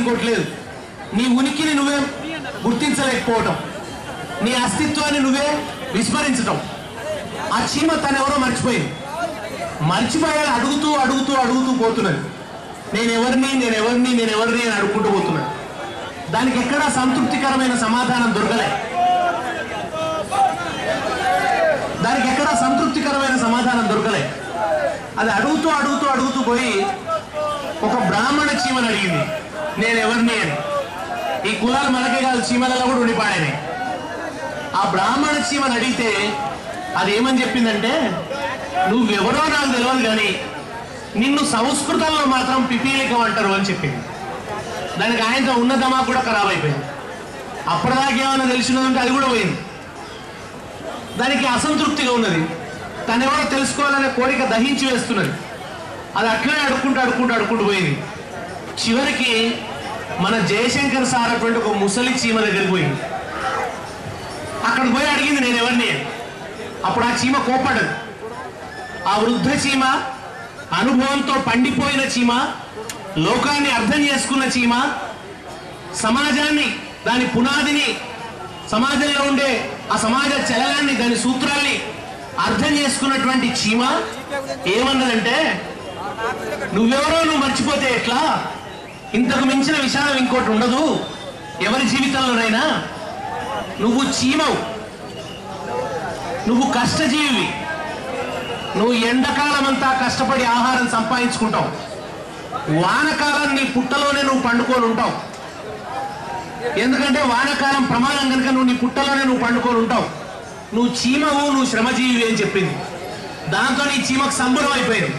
ఇంకోటి లేదు. నీ ఉనికిని నువ్వే గుర్తించలేకపోవటం, నీ అస్తిత్వాన్ని నువ్వే విస్మరించటం. ఆ చీమ తనెవరో మర్చిపోయింది. మర్చిపోయాలి అడుగుతూ అడుగుతూ అడుగుతూ పోతున్నది. నేనెవరిని నేనెవరిని నేనెవరిని అని అడుక్కుంటూ పోతున్నాడు. దానికి ఎక్కడా సంతృప్తికరమైన సమాధానం దొరకలే. దానికి ఎక్కడా సంతృప్తికరమైన సమాధానం దొరకలే. అది అడుగుతూ అడుగుతూ అడుగుతూ పోయి ఒక బ్రాహ్మణ చీమని అడిగింది, నేనెవరిని అని. ఈ కులాలు మనకే కాదు, చీమలలో కూడా ఉండిపాడాయి. ఆ బ్రాహ్మణ చీమని అడిగితే అది ఏమని చెప్పిందంటే, నువ్వెవరో నాకు తెలియదు కానీ నిన్ను సంస్కృతంలో మాత్రం పిపీలికం అంటారు అని చెప్పింది. దానికి ఆయనతో ఉన్న దమా కూడా ఖరాబ్ అయిపోయింది. అప్పటిదాకేమన్నా తెలిసినదంటే అది కూడా పోయింది. దానికి అసంతృప్తిగా ఉన్నది. తనెవరో తెలుసుకోవాలనే కోరిక దహించి వేస్తున్నది. అది అట్లనే అడుక్కుంటూ అడుక్కుంటూ అడుక్కుంటూ పోయింది. చివరికి మన జయశంకర్ సార్ అటువంటి ఒక ముసలి చీమ దగ్గరికి పోయింది. అక్కడికి పోయి అడిగింది నేనెవరిని. అప్పుడు ఆ చీమ కోపడదు. ఆ వృద్ధ చీమ, అనుభవంతో పండిపోయిన చీమ, లోకాన్ని అర్థం చేసుకున్న చీమ, సమాజాన్ని, దాని పునాదిని, సమాజంలో ఉండే ఆ సమాజ చలనాన్ని, దాని సూత్రాల్ని అర్థం చేసుకున్నటువంటి చీమ ఏమన్నదంటే, నువ్వెవరో నువ్వు మర్చిపోతే ఎట్లా? ఇంతకు మించిన విషాదం ఇంకోటి ఉండదు ఎవరి జీవితంలోనైనా. నువ్వు చీమవు, నువ్వు కష్టజీవి, నువ్వు ఎండాకాలం అంతా కష్టపడి ఆహారం సంపాదించుకుంటావు, వానకాలం నీ పుట్టలోనే నువ్వు పండుకొని ఉంటావు. ఎందుకంటే వానకాలం ప్రమాదం కనుక నువ్వు నీ పుట్టలోనే నువ్వు పండుకొని ఉంటావు. నువ్వు చీమవు, నువ్వు శ్రమజీవి అని చెప్పింది. దాంతో నీ చీమకు సంబరం అయిపోయింది.